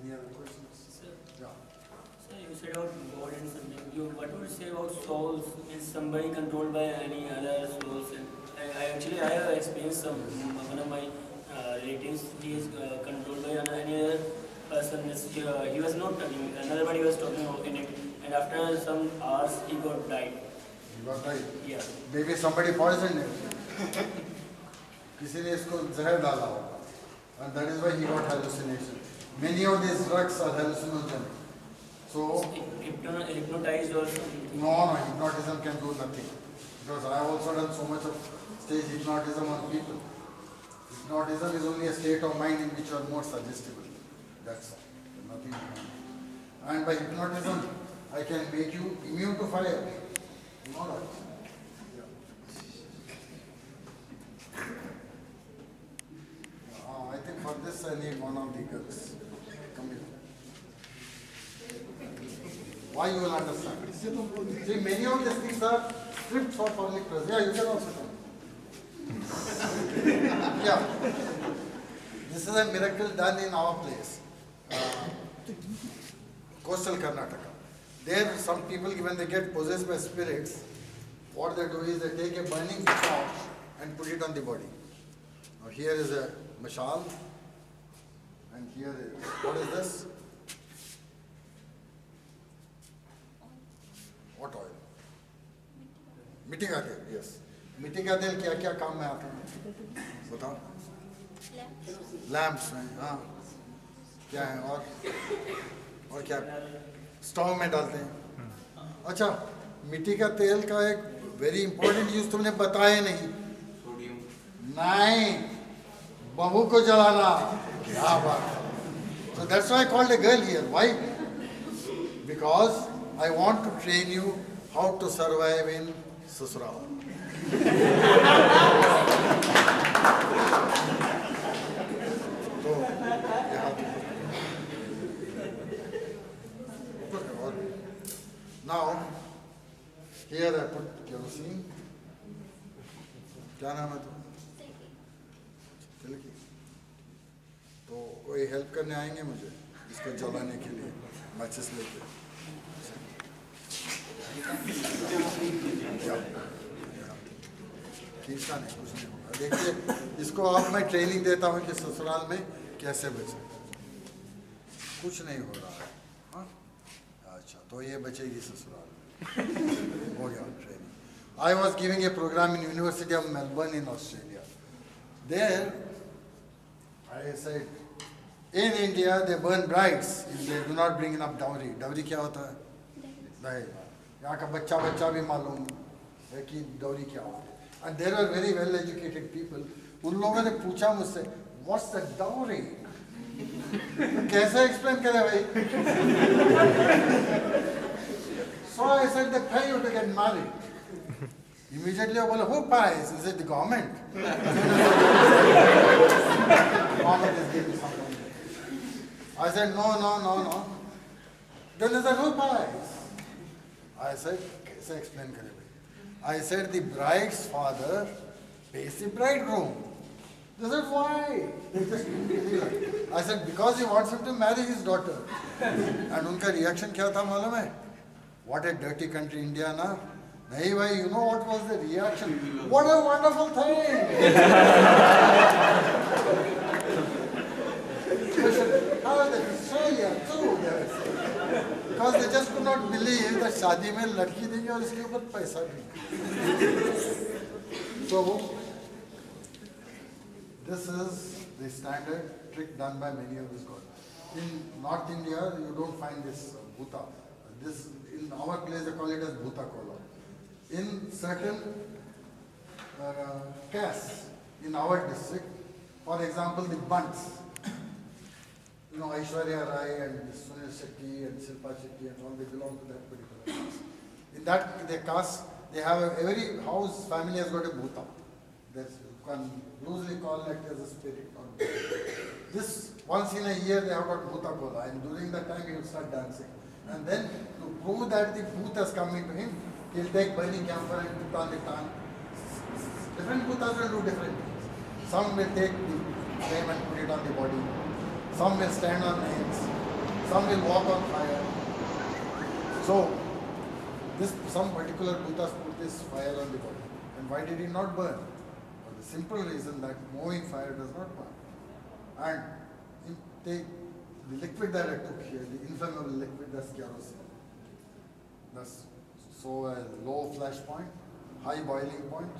Any other questions? Sir, Yeah. sir, you said about God and something. What would you say about souls? Is somebody controlled by any other souls? And I have experienced one of my relatives. He is controlled by any other person. He was not talking. Another body was talking in it. And after some hours, he got died. You got right. Yeah. Maybe somebody poisoned him. किसी ने इसको जहर डाला होगा. And that is why he got hallucination. Many of these drugs are hallucinogenic. So, Hypnotized or something. no, hypnotism can do nothing. Because I have also done so much of stage hypnotism on people. Hypnotism is only a state of mind in which you are more suggestible. That's all. Nothing more. And by hypnotism, I can make you immune to fire. You know that? I think for this I need one of the girls. Come here. Why you will understand? See, many of these things are scripts for public press. Yeah, you can also come. Yeah. This is a miracle done in our place. Coastal Karnataka. There, some people, when they get possessed by spirits, what they do is they take a burning torch and put it on the body. Now here is a mashal, and here is, what is this? What oil? मिट्टी का तेल, yes. मिट्टी का तेल क्या क्या काम में आता है? बताओ. लैम्प्स में, हाँ. क्या है और क्या? स्टोव में डालते हैं. अच्छा, मिट्टी का तेल का एक वेरी इंपॉर्टेंट यूज तुमने बताया नहीं. नहीं, बहू को जलाना. क्या बात है. So that's why I called a girl here. Why? Because I want to train you how to survive in Sasural. तो now here I put kerosene. क्या नाम है तिलकी. तो कोई हेल्प करने आएंगे मुझे इसको जलाने के लिए माचिस लेके. खींचना नहीं, कुछ नहीं होगा. देखिए इसको आप मैं ट्रेनिंग देता हूँ कि ससुराल में कैसे बचे. कुछ नहीं हो रहा है. हाँ, अच्छा, तो ये बचेगी ससुराल में. हो गया training. I was giving a program in University of Melbourne in Australia. There, I said, in India they burn brides if they do not bring enough dowry. Dowry क्या होता है? दहेज. यहाँ का बच्चा भी मालूम है कि dowry क्या होता है. And there were very well educated people. उन लोगों ने पूछा मुझसे, what's the dowry? कैसे explain करे भाई? So I said they pay you to get married. Immediately I बोला, who pays? Is it the government? Government is giving some money. I said, no. Then they said, who pays? I said, कैसे explain करे भाई? I said, the bride's father pays the bridegroom. They said, why? They just I said, because he wants him to marry his daughter. And उनका reaction क्या था मालूम है? What a dirty country India ना. नहीं भाई, you know what was the reaction? What a wonderful thing! How is it Australia too? Because they just could not believe that शादी में लड़की देंगे और इसके ऊपर पैसा देंगे. So this is the standard trick done by many of these gods. In North India, you don't find this bhuta. This in our place they call it as bhuta kola. In certain castes in our district, for example, the bunts, you know, Aishwarya Rai and Sunil Shetty and Shilpa Shetty and all, they belong to that particular caste. In that the caste, they have every house family has got a bhuta. That's you can loosely call it as a spirit. Or this once in a year they have got bhuta kola, and during that time he will start dancing. And then to prove that the bhut has come into him, he'll take burning camphor and put on the tongue. Different bhutas will do different things. Some will take the flame and put it on the body. Some will stand on hands. Some will walk on fire. So, some particular Bhutas put this fire on the body. And why did it not burn? For the simple reason that moving fire does not burn. And take the liquid that I took here, the inflammable liquid, that's kerosene. That's so a low flash point, high boiling point.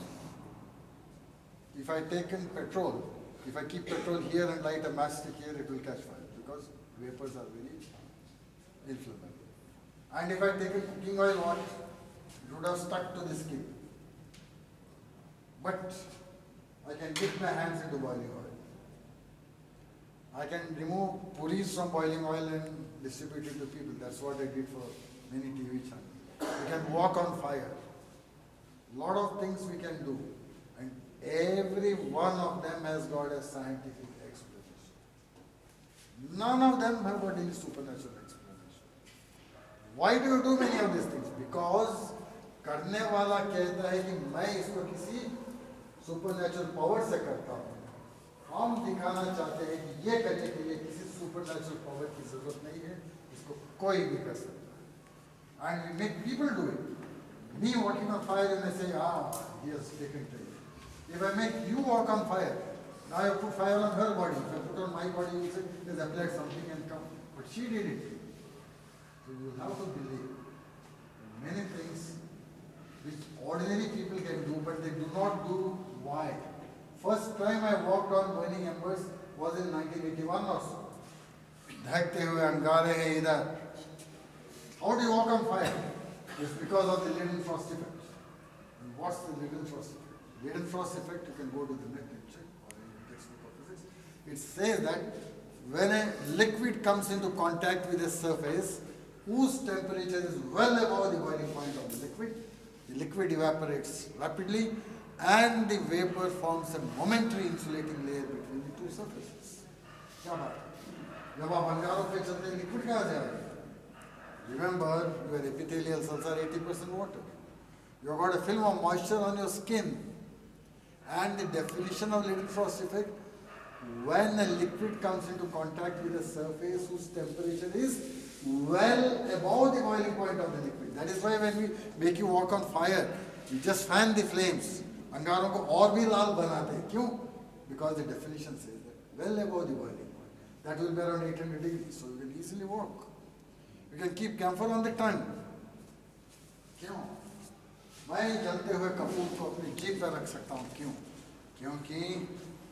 If I take in petrol, if I keep petrol here and light a matchstick here, it will catch fire because vapors are very inflammable. And if I take a cooking oil, what? It would have stuck to the skin. But I can dip my hands into boiling oil. I can remove puris from boiling oil and distribute it to people. That's what I did for many TV channels. We can walk on fire. Lot of things we can do. And every one of them has got a scientific explanation. None of them have got any supernatural explanation. Why do you do many of these things? Because करने वाला कहता है कि मैं इसको किसी supernatural power से करता हूँ. हम दिखाना चाहते हैं कि ये करने के लिए किसी सुपरनेचुरल पावर की जरूरत नहीं है, इसको कोई भी कर सकता है. And we make people do it. Me walking on fire and they say, he has taken time. If I make you walk on fire, now I put fire on her body. If I put on my body, you say, he has applied something and come. But she did it. So you have to believe many things which ordinary people can do, but they do not do. Why? First time I walked on burning embers was in 1981 or so. Dhakte hue angare hai idhar. How do you walk on fire? It's because of the Leidenfrost effect. And what's the Leidenfrost effect? Leidenfrost effect, you can go to the net and check, or in the textbook of physics. It says that when a liquid comes into contact with a surface whose temperature is well above the boiling point of the liquid evaporates rapidly and the vapor forms a momentary insulating layer between the two surfaces. क्या बात? जब आप अंगारों पे चलते हैं, liquid कहाँ जाएगा? Remember, your epithelial cells are 80% water. You've got a film of moisture on your skin. And the definition of Leidenfrost effect, when a liquid comes into contact with a surface whose temperature is well above the boiling point of the liquid. That is why when we make you walk on fire, you just fan the flames. अंगारों को और भी लाल बनाते हैं. क्यों? Because the definition says that well above the boiling point. That will be around 800 degrees, so you can easily walk. You can keep camphor on the tongue. क्यों? मैं जलते हुए कपूर को अपनी जीभ पर रख सकता हूँ. क्यों? क्योंकि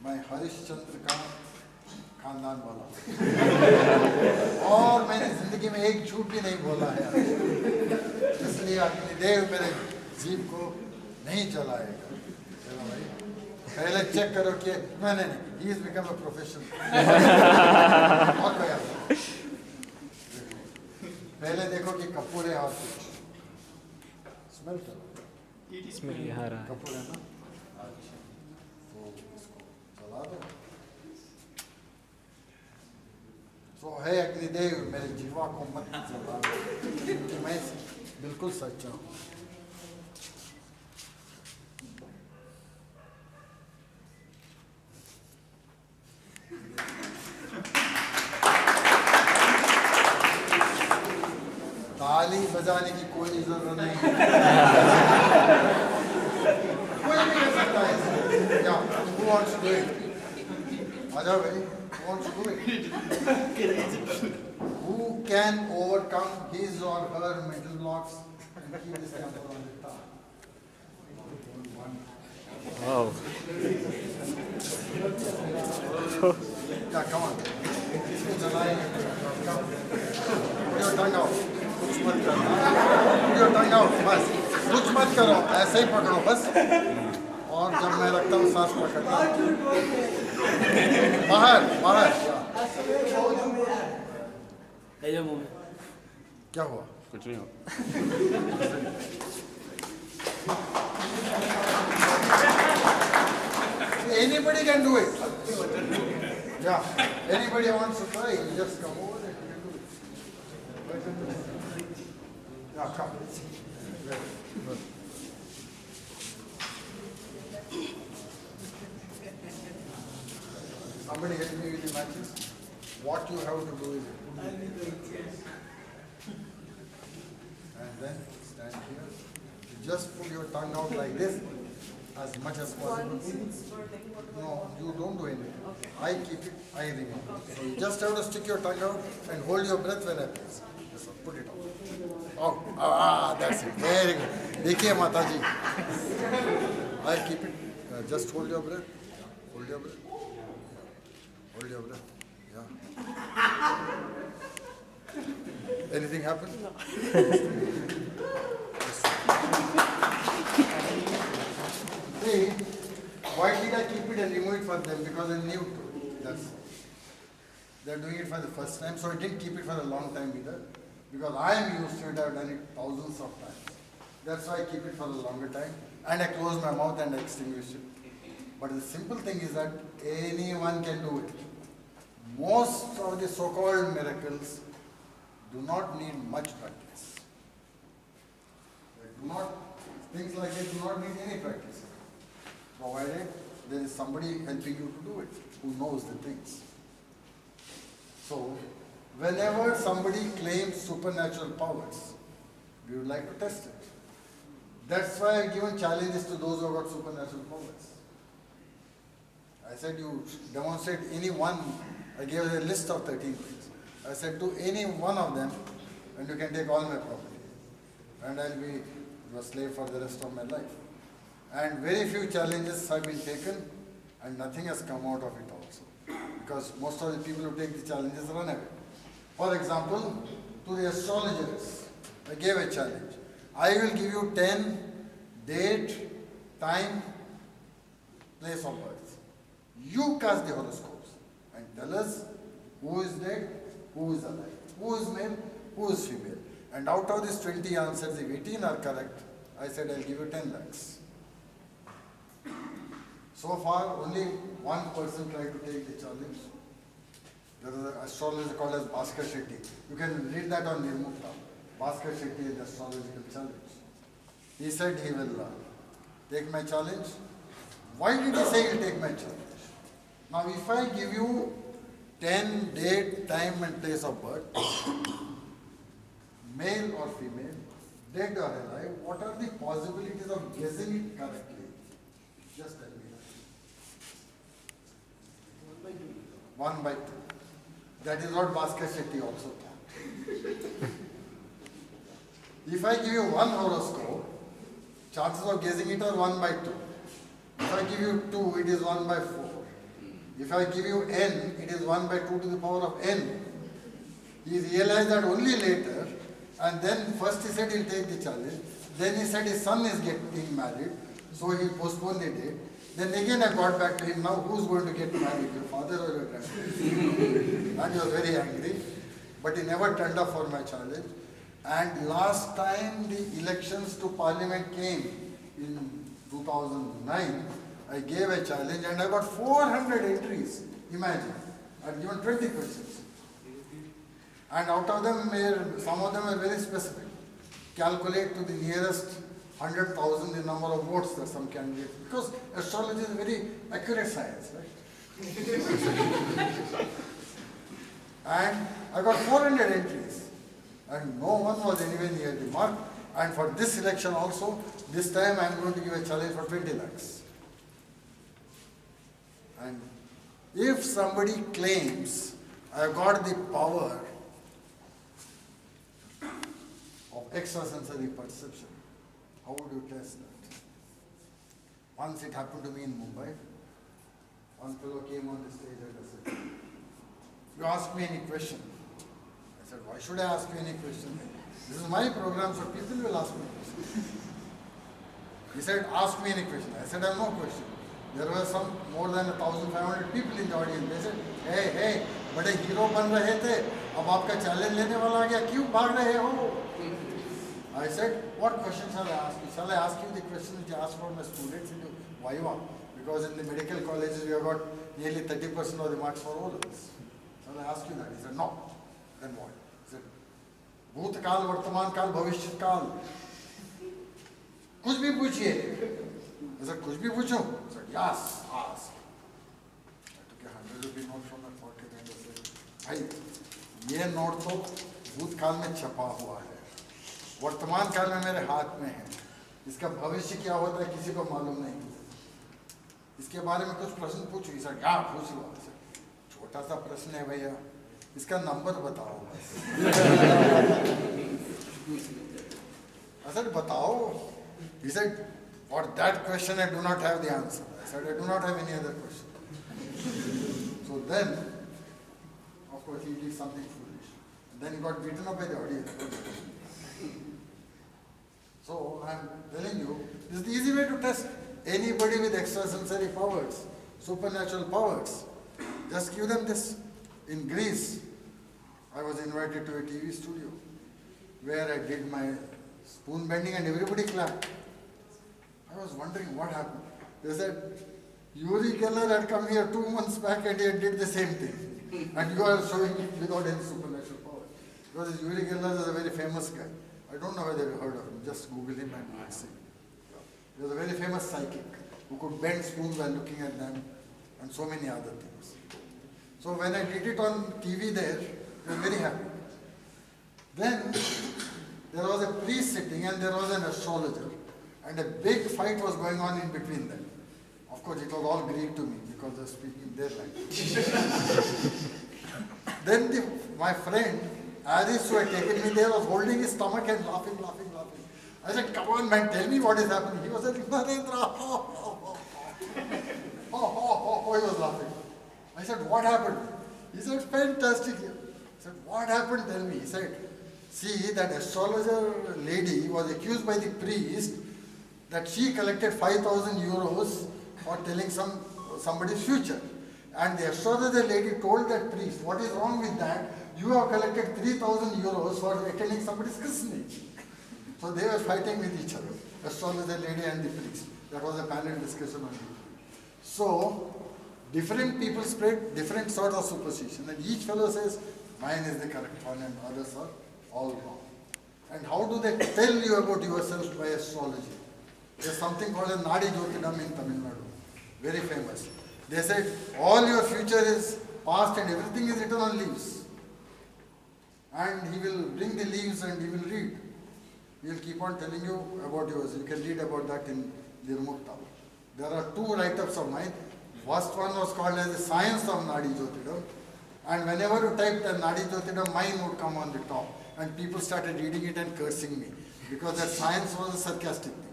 मैं हरिश्चंद्र का खानदान वाला हूँ. और मैंने जिंदगी में एक झूठ भी नहीं बोला है. इसलिए अग्निदेव मेरे जीभ को नहीं जलाएगा. चलो भाई, पहले चेक करो कि नहीं, he has become a professional. और कोई आता? पहले देखो कि कपूर है और कुछ स्मेल करो. स्मेल यहाँ रहा है. कपूर है ना? अच्छा, तो इसको जला दो. तो है अग्निदेव मेरे जीवा को मत जला दो, क्योंकि मैं बिल्कुल सच्चा हूँ. ताली बजाने की कोई जरूरत नहीं. कोई भी कर सकता है. या who wants to do it? आ जाओ भाई. Who wants to do it? Who can overcome his or her mental blocks and keep this camera on the top? Wow. Yeah, come on. इसको जलाएंगे. Come. Put your tongue out. कुछ मत करो. Put your tongue out. बस. कुछ मत करो. ऐसे ही पकड़ो बस. और जब मैं रखता हूँ सांस पकड़ता हूँ. बाहर. ले जाओ मुंह में. क्या हुआ? कुछ नहीं हो. Anybody can do it. Yeah. Anybody wants to try, you just come over and you can do it. Yeah, come. Very good. Somebody help me with the matches. what you have to do is and then stand here. You just put your tongue out like this as much as possible. No, you don't do anything. I keep it, I remove. So you just have to stick your tongue out and hold your breath when I press. Yes, sir. Put it out. Oh, that's it. Very good. देखिए माता जी. I keep it. Just hold your breath. Hold your breath. Hold your breath. Yeah. Anything happen? No. See, why did I keep it and remove it for them? Because I knew to. They're doing it for the first time, so I didn't keep it for a long time either. Because I am used to it, I've done it thousands of times. That's why I keep it for a longer time. And I close my mouth and I extinguish it. But the simple thing is that anyone can do it. Most of the so-called miracles do not need much practice. Things like this do not need any practice, provided there is somebody helping you to do it, who knows the things. So, whenever somebody claims supernatural powers, we would like to test it. That's why I've given challenges to those who have got supernatural powers. I said, you demonstrate any one. I gave a list of 13 things. I said, to any one of them, and you can take all my property. And I'll be your slave for the rest of my life. And very few challenges have been taken, and nothing has come out of it also. Because most of the people who take the challenges run away. For example, to the astrologers, I gave a challenge. I will give you 10 date, time, place of birth. You cast the horoscopes and tell us who is dead, who is alive, who is male, who is female. And out of these 20 answers, if 18 are correct, I said I'll give you 10 lakhs. So far, only one person tried to take the challenge. There is an astrologer called as Bhaskar Shetty. You can read that on Nirmukta. Bhaskar Shetty is the astrological challenge. He said he will take my challenge. Why did he say he'll take my challenge? Now, if I give you 10 date, time and place of birth, male or female, dead or alive, what are the possibilities of guessing it correctly? Just tell me that. 1 by 2. That is what Bhaskar Shetty also can. If I give you one horoscope, chances of guessing it are 1 by 2. If I give you 2, it is 1 by 4. If I give you n, it is 1 by 2 to the power of n. He realized that only later, and then first he said he'll take the challenge, then he said his son is getting married, so he postponed the date. Then again I got back to him, now who's going to get married, your father or your grandfather? And he was very angry, but he never turned up for my challenge. And last time the elections to parliament came in 2009, I gave a challenge and I got 400 entries. Imagine, I'd given 20 questions. And out of them, some of them are very specific. Calculate to the nearest 100,000 the number of votes that some candidate, because astrology is a very accurate science, right? And I got 400 entries. And no one was anywhere near the mark. And for this election also, this time I am going to give a challenge for 20 lakhs. And if somebody claims I have got the power of extrasensory perception, how would you test that? Once it happened to me in Mumbai. One fellow came on the stage and I said, you ask me any question. I said, why should I ask you any question? This is my program, so people will ask me questions. He said, ask me any question. I said, I have no question. There were some more than 1,500 people in the audience. They said, hey, बड़े hero बन रहे थे, अब आपका challenge लेने वाला आ गया, क्यों भाग रहे हो? I said, what question shall I ask you? Shall I ask you the question which I asked for my students in the Viva? Because in the medical colleges we have got nearly 30% of the marks for all of us. Shall I ask you that? He said, no. Then what? He said, भूतकाल, वर्तमान काल, भविष्य काल. कुछ भी पूछिए. I said, कुछ भी पूछूं? He said, yes, ask. I took a 100 rupee note from my pocket and I said, I भाई ये नोट तो भूतकाल में छपा हुआ है, वर्तमान काल में मेरे हाथ में है, इसका भविष्य क्या होता है किसी को मालूम नहीं। इसके बारे में कुछ प्रश्न पूछो, सर क्या पूछ लो, छोटा सा प्रश्न है भैया, इसका नंबर बताओ सर बताओ। He said, for that question I do not have the answer. I said, I do not have any other question. So then, of course, he did something foolish. Then he got beaten up by the audience. So I'm telling you, this is the easy way to test anybody with extrasensory powers, supernatural powers. Just give them this. In Greece, I was invited to a TV studio where I did my spoon bending and everybody clapped. I was wondering what happened. They said, Yuri Geller had come here 2 months back and he did the same thing. And you are showing it without any supernatural power. Because Yuri Geller is a very famous guy. I don't know whether you heard of him. Just Google him and you'll see. He was a very famous psychic who could bend spoons while looking at them and so many other things. So when I did it on TV there, they were very happy. Then there was a priest sitting and there was an astrologer. And a big fight was going on in between them. Of course, it was all Greek to me because they were speaking their language. Then my friend, Aris, who had taken me there, was holding his stomach and laughing. I said, come on man, tell me what is happening. He was saying, Narendra, he was laughing. I said, what happened? He said, fantastic. I said, what happened? Tell me. He said, see, that astrologer lady was accused by the priest that she collected 5,000 euros for telling somebody's future. And the astrologer lady told that priest, what is wrong with that? You have collected 3,000 euros for attending somebody's christening. So they were fighting with each other, astrologer lady and the priest. That was a panel discussion on it. So, different people spread different sorts of superstition, and each fellow says, mine is the correct one and others are all wrong. And how do they tell you about yourself by astrology? There's something called a Nadi Jyotidam in Tamil Nadu, very famous. They said, all your future is past and everything is written on leaves. And he will bring the leaves and he will read. He will keep on telling you about yours. You can read about that in Nirmukta. There are 2 write-ups of mine. First one was called as the Science of Nadi Jyotidam. And whenever you typed the Nadi Jyotidam, mine would come on the top. And people started reading it and cursing me. Because that science was a sarcastic thing.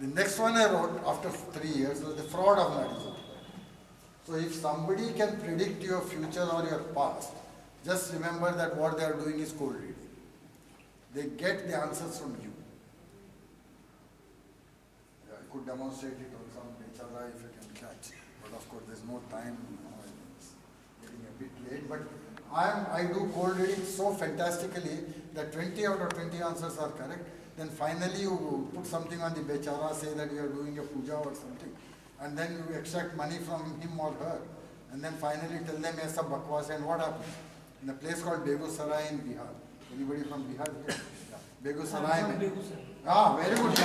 The next one I wrote after 3 years was the fraud of Nadi Jyotidam. So if somebody can predict your future or your past, just remember that what they are doing is cold reading. They get the answers from you. Yeah, I could demonstrate it on some bechara if you can catch. But of course there's no time, it's getting a bit late. But I do cold reading so fantastically that 20 out of 20 answers are correct. Then finally you put something on the bechara, say that you are doing a puja or something. And then you extract money from him or her. And then finally tell them, yes, a bakwas, and what happens? In a place called Begusarai in Bihar. Anybody from Bihar here? Yeah. Begusarai में. हाँ, very good.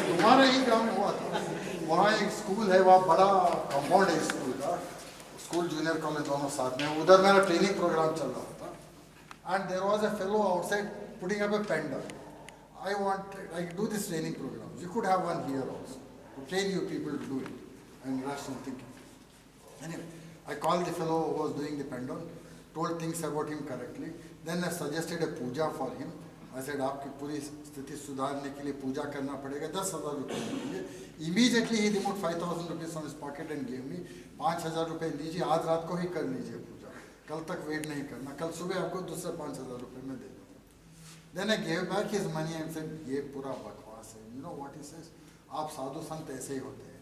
तुम्हारा ही गाँव में हुआ था. वहाँ एक school है, वहाँ बड़ा कंपाउंड है स्कूल का. स्कूल जूनियर कॉलेज दोनों साथ में. उधर मेरा ट्रेनिंग प्रोग्राम चल रहा था. And there was a fellow outside putting up a pendant. I do this training program. You could have one here also to train you people to do it and rational thinking. Anyway, I called the fellow who was doing the pendant, told things about him correctly. Then I suggested a puja for him. I said, आपकी पूरी स्थिति सुधारने के लिए पूजा करना पड़ेगा 10,000 रुपये लीजिए. Immediately he removed 5,000 rupees from his pocket and gave me 5,000 रुपये लीजिए, आज रात को ही कर लीजिए पूजा, कल तक वेट नहीं करना, कल सुबह आपको दूसरे 5,000 रुपये में दे दूँगा. Then I gave back his money and said, ये पूरा बकवास है. You know what he says? आप साधु संत ऐसे ही होते हैं,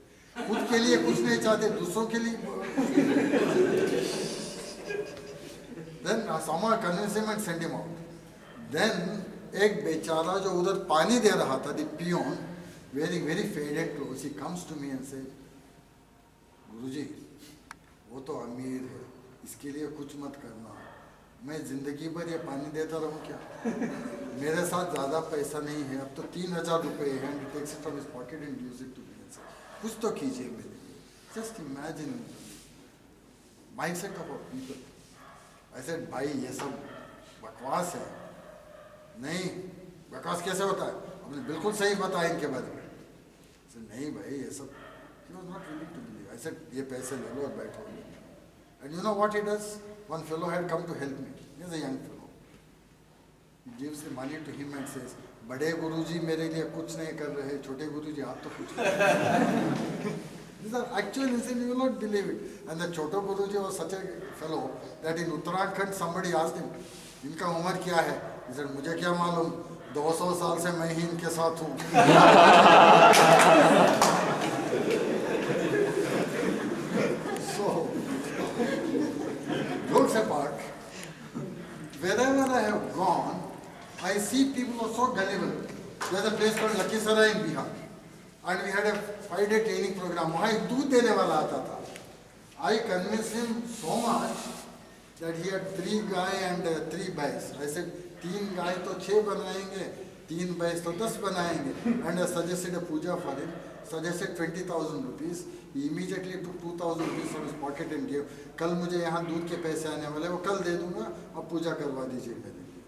खुद के लिए कुछ नहीं चाहते, दूसरों के लिए. Then someone convinced him and sent him out. Then एक बेचारा जो उधर पानी दे रहा था, the peon, wearing very faded clothes, he comes to me and says, गुरुजी, वो तो अमीर है, इसके लिए कुछ मत करना. मैं जिंदगी भर ये पानी देता रहूँ क्या? मेरे साथ ज़्यादा पैसा नहीं है, अब तो 3,000 रुपये है. And he takes it from his pocket and gives it to me and says, कुछ तो कीजिए मेरे लिए. Just imagine mindset of our people. I said, भाई ये सब बकवास है. नहीं, बकवास कैसे होता है? आपने बिल्कुल सही बताया इनके बारे में. I said, नहीं भाई ये सब. He was not willing to believe. I said, ये पैसे ले लो और बैठो. And you know what he does? One fellow had come to help me. He is a young fellow. He gives the money to him and says, बड़े गुरुजी मेरे लिए कुछ नहीं कर रहे, छोटे गुरुजी आप तो कुछ कर रहे. These are actual incidents, you will not believe it. And the Choto Guruji was such a fellow that in Uttarakhand somebody asked him, इनका उम्र क्या है? He said, मुझे क्या मालूम, 200 साल से मैं ही इनके साथ हूँ. So, jokes apart, wherever I have gone, I see people are so gullible. There's a place called Lakhisarai in Bihar. And we had a 5-day training program. वहाँ एक दूध देने वाला आता था. I convinced him so much that he had 3 guy and 3 भैंस. I said, 3 गाय तो 6 बनाएंगे, 3 भैंस तो 10 बनाएंगे. And I suggested a puja for him. Suggested 20,000 rupees. He immediately took 2,000 rupees from his pocket and gave. कल मुझे यहाँ दूध के पैसे आने वाले, वो कल दे दूँगा. अब पूजा करवा दीजिए मेरे लिए.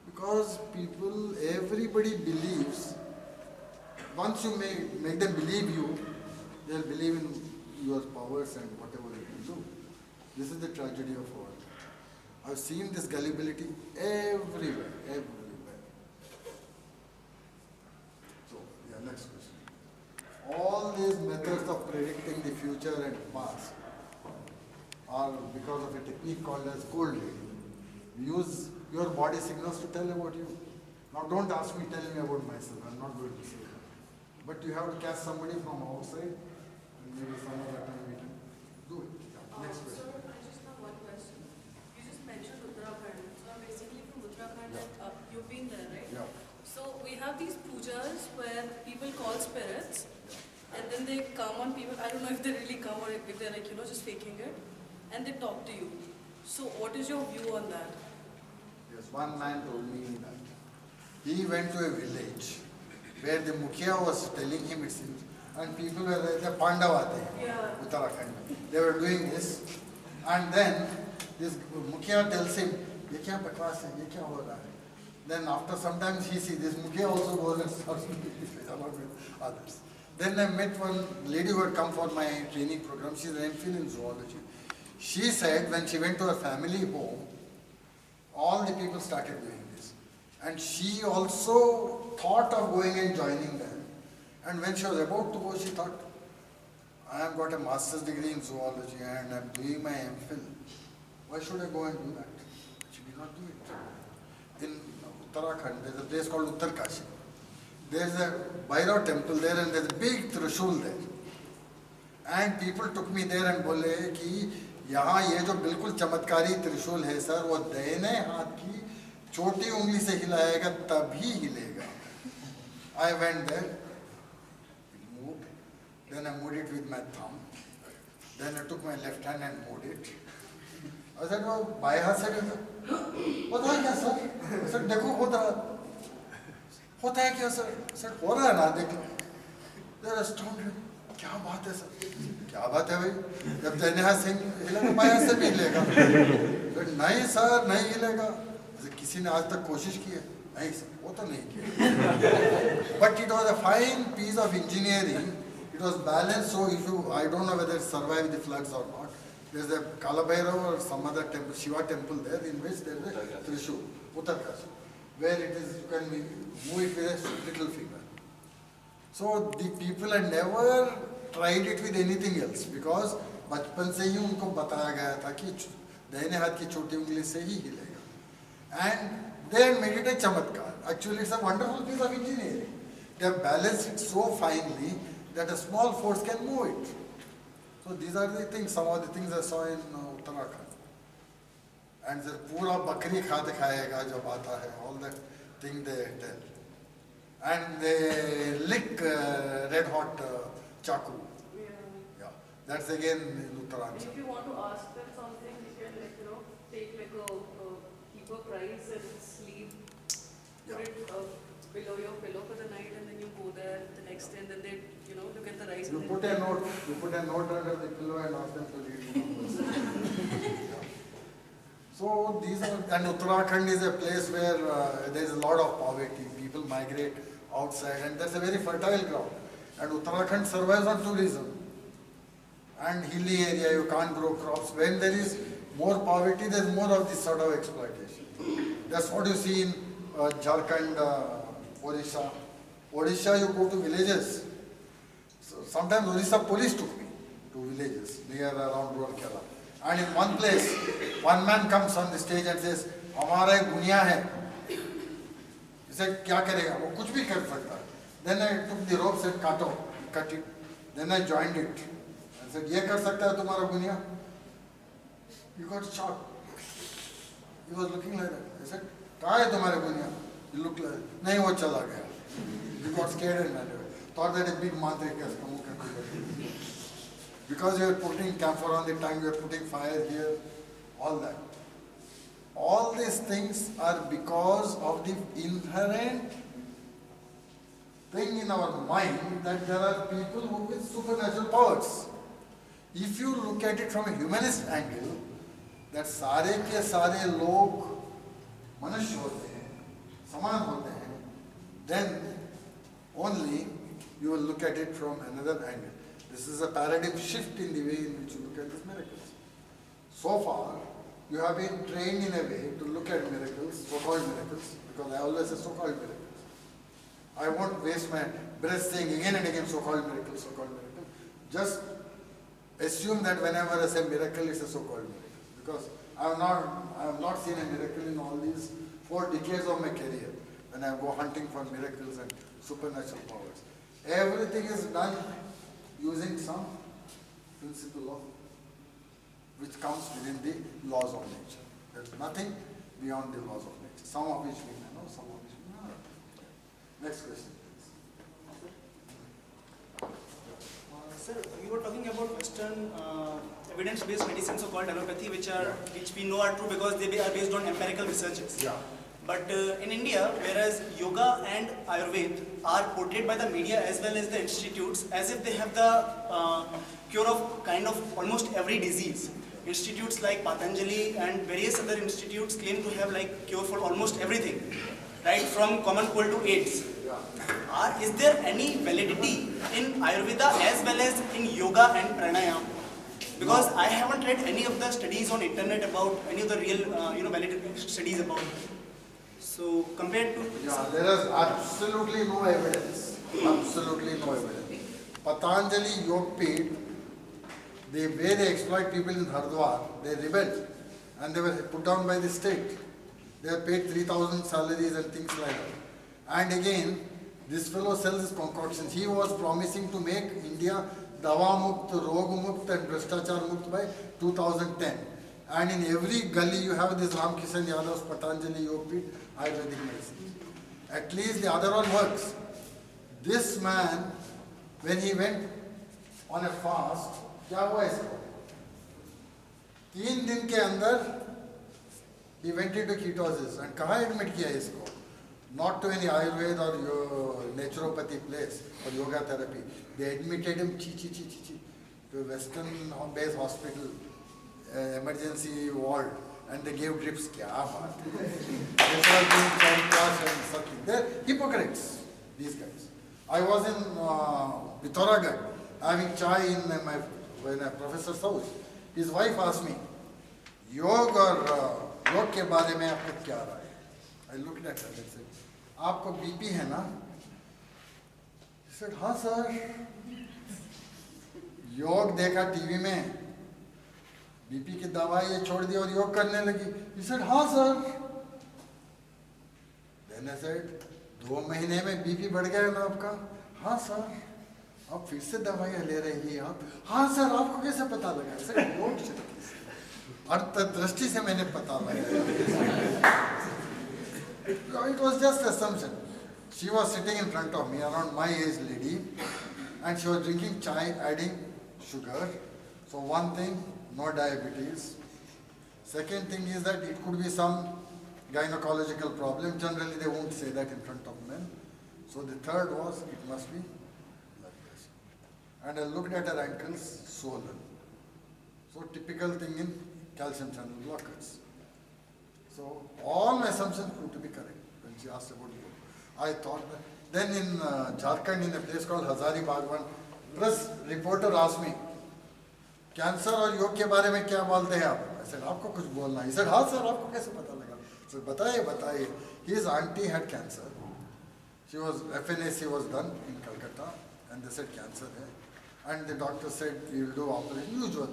Because people, everybody believes. Once you make them believe you, they'll believe in your powers and whatever you can do. This is the tragedy of our world. I've seen this gullibility everywhere, everywhere. So, yeah, next question. All these methods of predicting the future and past are because of a technique called as cold reading. We use your body signals to tell about you. Now don't ask me, tell me about myself. I'm not going to say that. But you have to catch somebody from outside, and maybe some other time we can do it. Yeah. Next question. Sir, I just have one question. You just mentioned Uttarakhand. So I'm basically from Uttarakhand. Yeah. And, you've been there, right? Yeah. So we have these pujas where people call spirits, and then they come on people. I don't know if they really come or if they're like, just faking it, and they talk to you. So what is your view on that? Yes, one man told me that he went to a village where the Mukhya was telling him it seems, and people were the Pandavate, Yeah. Uttarakhand. They were doing this, and then this Mukhya tells him, "ये क्या बकवास है? ये क्या हो रहा है?" Then after some time he sees this Mukhya also goes and starts along with others. Then I met one lady who had come for my training program. She's an MPhil in zoology. She said when she went to her family home, all the people started doing this. And she also thought of going and joining them. And when she was about to go, she thought, I have got a master's degree in zoology and I'm doing my MPhil. Why should I go and do that? She did not do it. In Uttarakhand, there's a place called Uttarkashi. There's a Bhairav temple there and there's a big Trishul there. And people took me there and बोले कि यहाँ ये जो बिल्कुल चमत्कारी त्रिशूल है sir, वो दाहिने हाथ की छोटी उंगली से हिलाएगा तभी हिलेगा. I went there, it moved, then I moved it with my thumb, then I took my left hand and moved it. I said, वो बाएं हाथ से होता है क्या सर? सर देखो होता है क्या सर? सर हो रहा है ना, देख लो. They're astounded. क्या बात है सर? क्या बात है भाई? जब दाहिने हाथ से हिलेगा बाएं हाथ से भी हिलेगा. नहीं सर नहीं हिलेगा. किसी ने आज तक कोशिश की है? नहीं सर, वो तो नहीं किया. But it was a fine piece of engineering. It was balanced, so if you, I don't know whether it survived the floods or not. There's a Kalabhairav or some other temple, Shiva temple there, in which there is a Trishul, Uttarkashi, where it is, you can move it with a little finger. So the people had never tried it with anything else because बचपन से ही उनको बताया गया था कि दाहिने हाथ की छोटी उंगली से ही हिलेगा. And they had made it a chamatkar. Actually, it's a wonderful piece of engineering. They have balanced it so finely that a small force can move it. So these are the things, some of the things I saw in Uttarakhand. And the pura bakri khad khayega jab aata hai, all that thing they tell. And they lick red hot chaku. Yeah, that's again in Uttaranchal. If you want to ask them something, you can take like keep a price and sleep, put it below your pillow for the night, and then you go there the next day, and then they look at the rice. You put a note under the pillow and ask them to read the numbers. So So these are, and Uttarakhand is a place where there is a lot of poverty. People migrate outside, and that's a very fertile ground. And Uttarakhand survives on tourism. And hilly area, you can't grow crops. When there is more poverty, there is more of this sort of exploitation. That's what you see in Jharkhand, Odisha. Odisha, you go to villages. So sometimes Odisha police took me to villages near around Rourkela. And in one place, one man comes on the stage and says, "हमारा एक गुनिया है." He said, "क्या करेगा? वो कुछ भी कर सकता है." Then I took the rope, said, "काटो," cut it. Then I joined it. I said, "ये कर सकता है तुम्हारा गुनिया?" He got shocked. He was looking like that. I said, "कहाँ है तुम्हारा गुनिया?" He looked like, नहीं वो चला गया. He got scared and ran away. Thought that a big mantric has come. Because you are putting camphor on the tongue, you are putting fire here, all that. All these things are because of the inherent thing in our mind that there are people who with supernatural powers. If you look at it from a humanist angle, that सारे के सारे लोग मनुष्य होते हैं, समान होते हैं, then only you will look at it from another angle. This is a paradigm shift in the way in which you look at these miracles. So far, you have been trained in a way to look at miracles, so-called miracles, because I always say so-called miracles. I won't waste my breath saying again and again so-called miracle, so-called miracle. Just assume that whenever I say miracle, it's a so-called miracle. Because I have not seen a miracle in all these 4 decades of my career when I go hunting for miracles and supernatural powers. Everything is done using some principle of which comes within the laws of nature. There's nothing beyond the laws of nature. Some of which we may know, some of which we may not. Next question, please. Sir, you were talking about Western evidence-based medicine, so-called allopathy, which we know are true because they are based on empirical researches. Yeah. But in India, whereas yoga and Ayurveda are portrayed by the media as well as the institutes as if they have the cure of kind of almost every disease. Institutes like Patanjali and various other institutes claim to have like cure for almost everything, right, from common cold to AIDS. Is there any validity in Ayurveda as well as in yoga and pranayama? Because I haven't read any of the studies on internet about any of the real, validated studies about it. So compared to... Yeah, there is absolutely no evidence. Absolutely no evidence. Patanjali Yogpith, the way they exploit people in Hardwar, they rebelled and they were put down by the state. They were paid 3,000 salaries and things like that. And again, this fellow sells his concoctions. He was promising to make India Dawa Mukt, Rog Mukt and Bhrashtachar Mukt by 2010. And in every gully you have this Ramkishan Yadav's Patanjali Yogpith Ayurvedic medicine. At least the other one works. This man, when he went on a fast, क्या हुआ इसको? 3 दिन के अंदर he went into ketosis and कहाँ admit किया इसको? Not to any Ayurveda or naturopathy place or yoga therapy. They admitted him to a Western-based hospital, emergency ward, and they gave drips. क्या बात है? They were doing chant and sucking. They're hypocrites, these guys. I was in Pithoragarh having chai in a professor's house. His wife asked me, योग और योग के बारे में आपको क्या राय है? I looked at her and said, आपको बीपी है ना? He said, हाँ सर. योग देखा टीवी में, बीपी की दवाई ये छोड़ दी और योग करने लगी. He said, हाँ सर. Then I said, 2 महीने में बीपी बढ़ गया ना आपका? हाँ सर. आप फिर से दवाइयाँ ले रही हैं आप? हाँ सर. आपको कैसे पता लगा? सर योग से अर्थ दृष्टि से मैंने पता लगाया. It was just assumption. She was sitting in front of me, around my age lady, and she was drinking chai, adding sugar. So one thing, no diabetes. Second thing is that it could be some gynecological problem. Generally, they won't say that in front of men. So the third was, it must be blood pressure. And I looked at her ankles, swollen. So typical thing in calcium channel blockers. So all my assumptions proved to be correct when she asked about yoga. I thought that. Then in Jharkhand, in a place called Hazari Bagwan, press reporter asked me, cancer और योग के बारे में क्या बोलते हैं आप? I said, आपको कुछ बोलना है? He said, हाँ सर, आपको कैसे पता लगा? I said, बताइए. His auntie had cancer. She was, FNAC was done in Calcutta, and they said cancer hai. And the doctor said, we will do operation, usual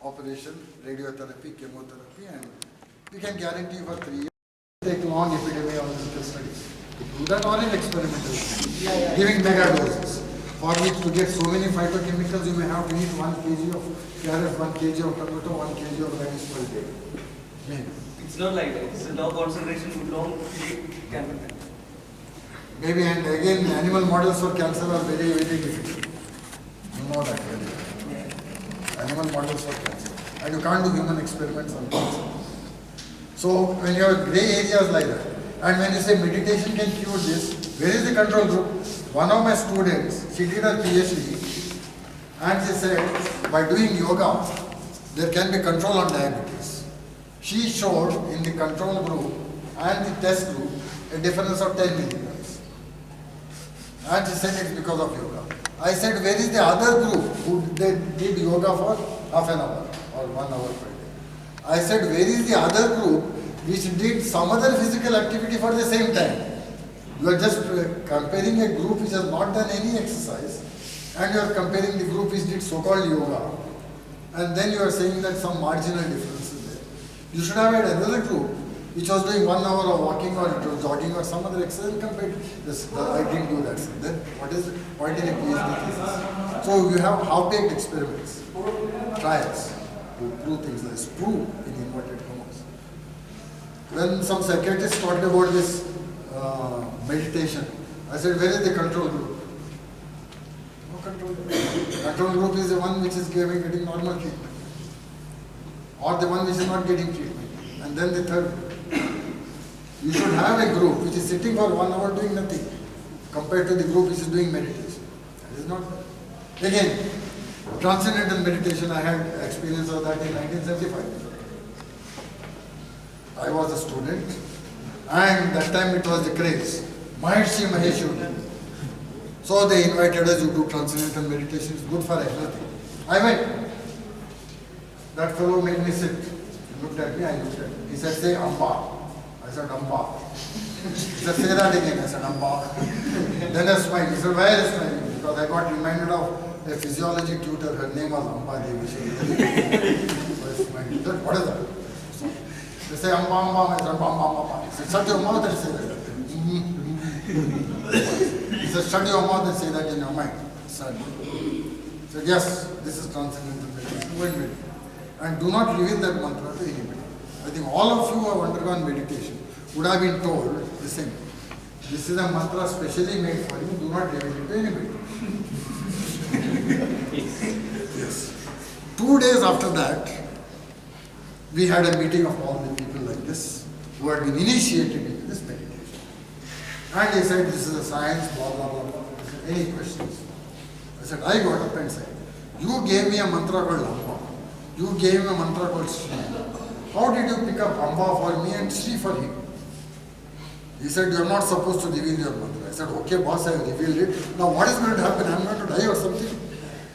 operation, radiotherapy, chemotherapy, and we can guarantee for 3 years. Take long epidemiological studies to do that, or in experimental, giving mega doses. For which to get so many phytochemicals, you may have to eat 1 kg of carrot, 1 kg of tomato, 1 kg of radish per day. Maybe. It's not like that. It's a low concentration, long chemical. Maybe, and again, animal models for cancer are very, very difficult. You know that very well. Animal models for cancer. And you can't do human experiments on cancer. So, when you have gray areas like that, and when you say meditation can cure this, where is the control group? One of my students, she did her PhD, and she said, by doing yoga, there can be control on diabetes. She showed in the control group and the test group a difference of 10 milligrams. And she said it's because of yoga. I said, where is the other group who did yoga for half an hour or 1 hour per day? I said, where is the other group which did some other physical activity for the same time? You are just comparing a group which has not done any exercise, and you are comparing the group which did so-called yoga, and then you are saying that some marginal difference is there. You should have had another group which was doing 1 hour of walking or jogging or some other exercise and compared this. I didn't do that. So then what is the point in a PhD thesis? So you have half-baked experiments, trials to prove things like this, prove in inverted commas. When some psychiatrists talked about this meditation, I said, where is the control group? No control group. Control group is the one which is getting normal treatment, or the one which is not getting treatment. And then the third group. You should have a group which is sitting for 1 hour doing nothing, compared to the group which is doing meditation. That is not bad. Again, transcendental meditation, I had experience of that in 1975. I was a student, and that time it was the craze. Maharishi Mahesh Yogi. So they invited us to do transcendental meditation. It's good for everything. I went. That fellow made me sit. He looked at me, I looked at him. He said, say Amba. I said, Amba. He said, say that again. I said, Amba. Then I smiled. He said, why are you smiling? Because I got reminded of a physiology tutor. Her name was Amba Devi. So I smiled. He said, what is that? They say, Amba, Amba. I said, Amba, Amba. He said, shut your mouth and say that. He said, shut your mouth and say that in your mind. I said, yes, this is transcendental meditation. Go and meditate. And do not reveal that mantra to anybody. I think all of you who have undergone meditation would have been told the same. This is a mantra specially made for you. Do not reveal it to anybody. Yes. 2 days after that, we had a meeting of all the people like this who had been initiated into this meditation. And he said, this is a science, blah, blah, blah, blah. Any questions? I said, I got up and said, you gave me a mantra called Amba. You gave me a mantra called Sri. How did you pick up Amba for me and Sri for him? He said, you are not supposed to reveal your mantra. I said, okay, boss, I have revealed it. Now what is going to happen? I am going to die or something?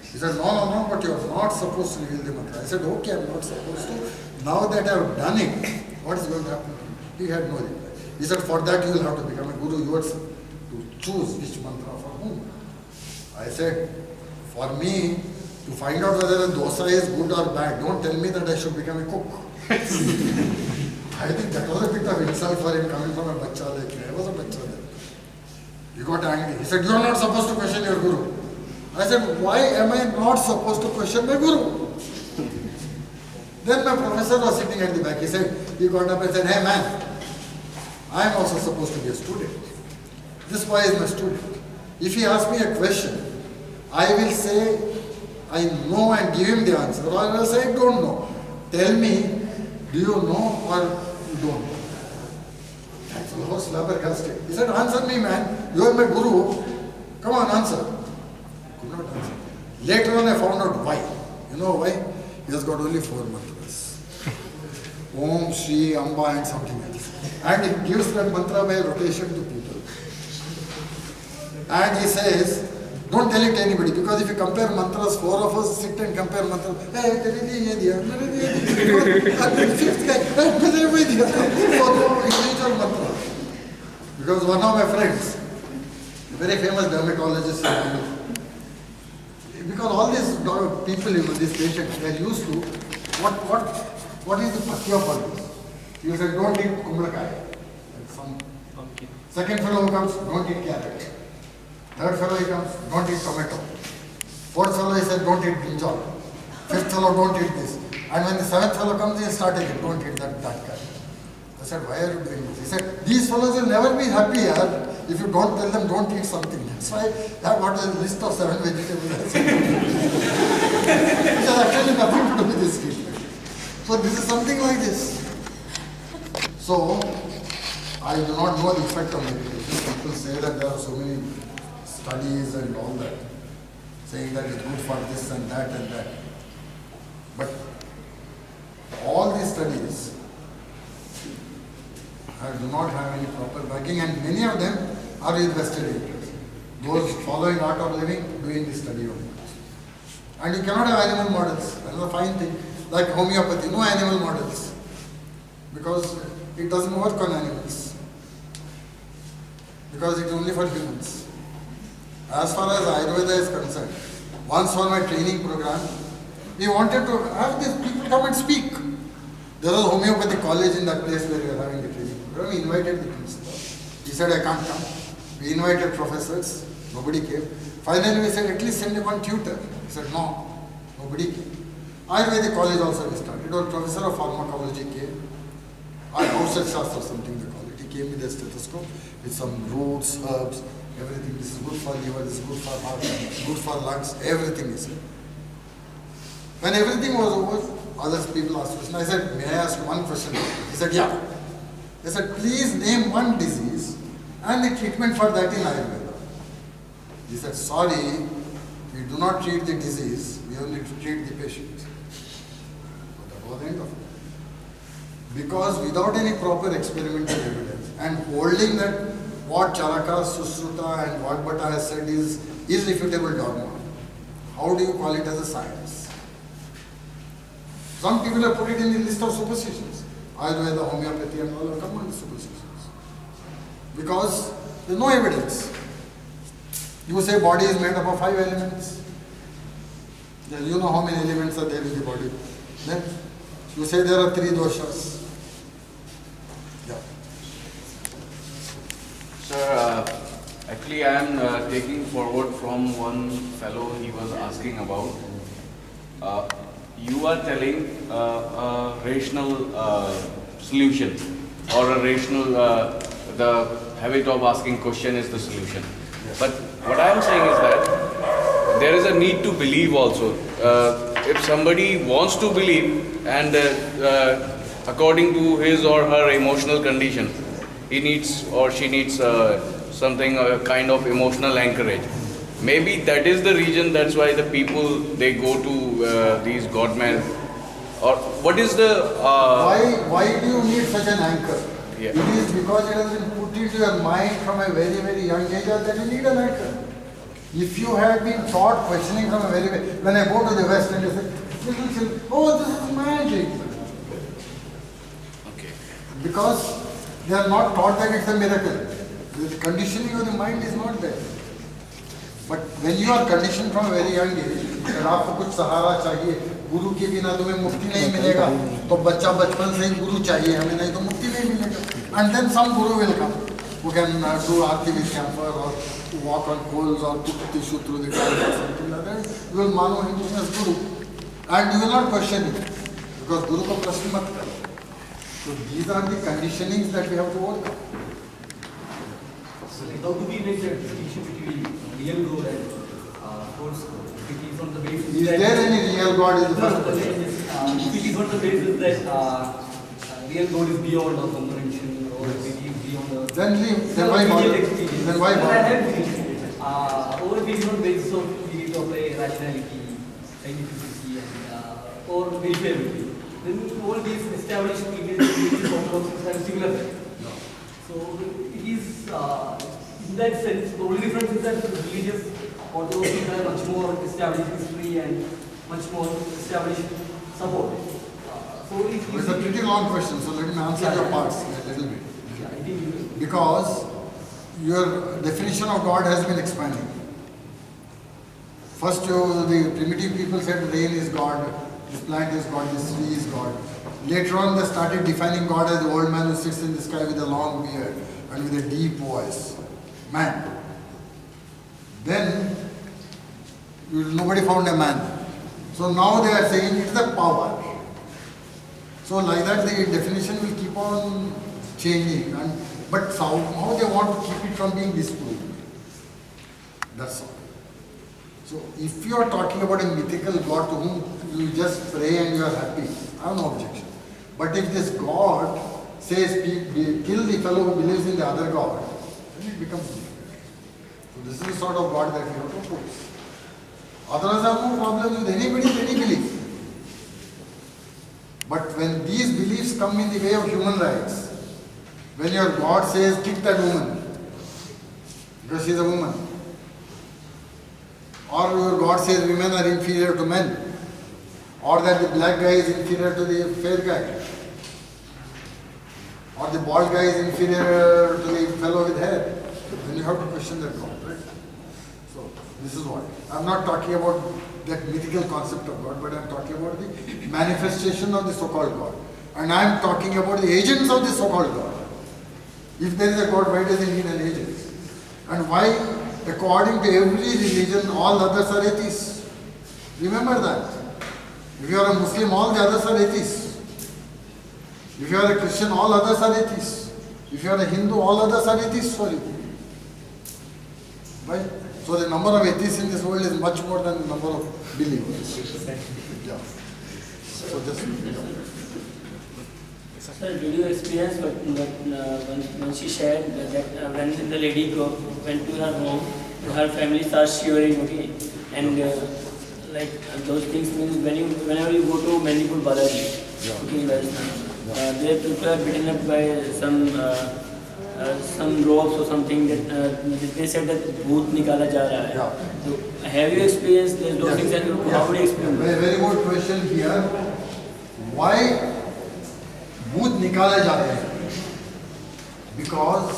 He said, no, but you are not supposed to reveal the mantra. I said, okay, I am not supposed to. Now that I have done it, what is going to happen? He had no reply. He said, for that you will have to become a guru yourself, to choose which mantra for whom. I said, for me, to find out whether a dosa is good or bad, don't tell me that I should become a cook. I think that was a bit of insult for him coming from a bacha like me. I was a bacha then. He got angry. He said, you are not supposed to question your guru. I said, why am I not supposed to question my guru? Then my professor was sitting at the back. He got up and said, hey man, I am also supposed to be a student. This boy is my student. If he asks me a question, I will say, I know and give him the answer, or I will say, I don't know. Tell me, do you know or you don't know? That fellow was flabbergasted. He said, answer me man, you are my guru. Come on, answer. I could not answer. Later on I found out why. You know why? He has got only 4 mantras. Om, Shri, Amba and something else. And he gives that mantra by rotation to people. And he says, don't tell it to anybody, because if you compare mantras, 4 of us sit and compare mantras. Hey, and the fifth guy, individual mantra. Because one of my friends, a very famous dermatologist, because all these people, these patients, they are used to what is the patya for this? You said, don't eat kumlakai. Some pumpkin. second fellow comes, don't eat carrot. Third fellow he comes, don't eat tomato. Fourth fellow he said, don't eat brinjal. Fifth fellow, don't eat this. And when the seventh fellow comes, he started it, don't eat that guy. I said, why are you doing this? He said, these fellows will never be happy if you don't tell them don't eat something. That's why I have got a list of 7 vegetables. Which has actually nothing to do with this treatment. So this is something like this. So, I do not know the effect of meditation. People say that there are so many studies and all that, saying that it's good for this and that and that. But all these studies do not have any proper backing, and many of them are with vested interests. Those following art of living, doing the study of it. And you cannot have animal models. Another fine thing, like homeopathy, no animal models. Because it doesn't work on animals. Because it's only for humans. As far as Ayurveda is concerned, once for my training program, we wanted to have these people come and speak. There was a homeopathic college in that place where we were having the training program. We invited the principal. He said, I can't come. We invited professors. Nobody came. Finally, we said, at least send one tutor. He said, no. Nobody came. Ayurvedic college also we started. One professor of pharmacology came. Outside Shastra, something they call it. He came with a stethoscope with some roots, herbs, everything. This is good for liver, this is good for heart, good for lungs, everything is good. When everything was over, other people asked questions. I said, may I ask one question? He said, yeah. I said, please name one disease and the treatment for that in Ayurveda. He said, sorry, we do not treat the disease, we only treat the patient. So that was the end of it. Because without any proper experimental evidence and holding that what Charaka, Susruta and Vagbhata has said is irrefutable dogma, how do you call it as a science? Some people have put it in the list of superstitions. Ayurveda, homeopathy and all have come under superstitions. Because there is no evidence. You say body is made up of 5 elements. Then you know how many elements are there in the body. Then you say there are 3 doshas. Yeah. Sir, actually I am taking forward from one fellow he was asking about. You are telling a rational solution or a rational, the habit of asking question is the solution. Yes. But what I am saying is that there is a need to believe also. If somebody wants to believe and according to his or her emotional condition, he needs or she needs something, a kind of emotional anchorage. Maybe that is the reason, that's why the people, they go to these godmen. Or what is the... Why do you need such an anchor? Yeah. It is because it has been put into your mind from a very, very young age that you need an anchor. If you had been taught questioning from a very, when I go to the West and they say, oh, this is magic. Okay. Because they are not taught that it's a miracle. The conditioning of the mind is not there. But when you are conditioned from a very young age, अगर आपको कुछ सहारा चाहिए, गुरु के बिना तुम्हें मुक्ति नहीं मिलेगा, तो बच्चा बचपन से ही गुरु चाहिए हमें, नहीं तो मुक्ति नहीं मिलेगा. And then some guru will come, who can do arti with camphor or walk on coals or put tissue through the tongue or something like that. You will mano him as guru, and you will not question him, because guru को प्रश्न मत करो. So these are the conditionings that we have to overcome. So how do we make that distinction between real God and false God? If it is on the basis Is there any real God is the first if question. it is on the basis that real God is beyond our comprehension, or if it is beyond our... Then leave. Then why bother? Then why I bother? have finished. Or it is on basis of unity of rationality, scientificity, and or verifiability. Then all these established religious compounds are similar. So it is, in that sense, the only difference is that the religious orthodoxy have much more established history and much more established support. So It's a pretty long question, so let me answer your parts a little bit. Yeah, I think Because your definition of God has been expanding. First, the primitive people said rain is God, this plant is God, this tree is God. Later on, they started defining God as the old man who sits in the sky with a long beard and with a deep voice. Man. Then, nobody found a man. So now they are saying it's the power. So like that, the definition will keep on changing. But somehow they want to keep it from being disproved. That's all. So if you are talking about a mythical God to whom you just pray and you are happy, I have no objection. But if this God says kill the fellow who believes in the other God, then it becomes difficult. So this is the sort of God that we have to oppose. Otherwise I have no problem with anybody, any belief. But when these beliefs come in the way of human rights, when your God says kick that woman because she is a woman, or your God says women are inferior to men, or that the black guy is inferior to the fair guy, or the bald guy is inferior to the fellow with hair, then you have to question that God, right? So this is what. I'm not talking about that mythical concept of God, but I'm talking about the manifestation of the so-called God. And I'm talking about the agents of the so-called God. If there is a God, why does he need an agent? And why, according to every religion, all others are atheists? Remember that. If you are a Muslim, all the others are atheists. If you are a Christian, all others are atheists. If you are a Hindu, all others are atheists for you. Right? So the number of atheists in this world is much more than the number of believers. Yeah. So just, Sir, did you experience when she shared that when the lady went to her home, her family starts shivering, okay? And like those things means whenever you go to Mandipur Balaji, okay, in Rajasthan, there people are beaten up by some ropes or something that they said that bhoot nikala ja raha hai. yeah. So have you experienced those things and how would you explain? Very good question here. Why भूत निकाले जाते हैं? Because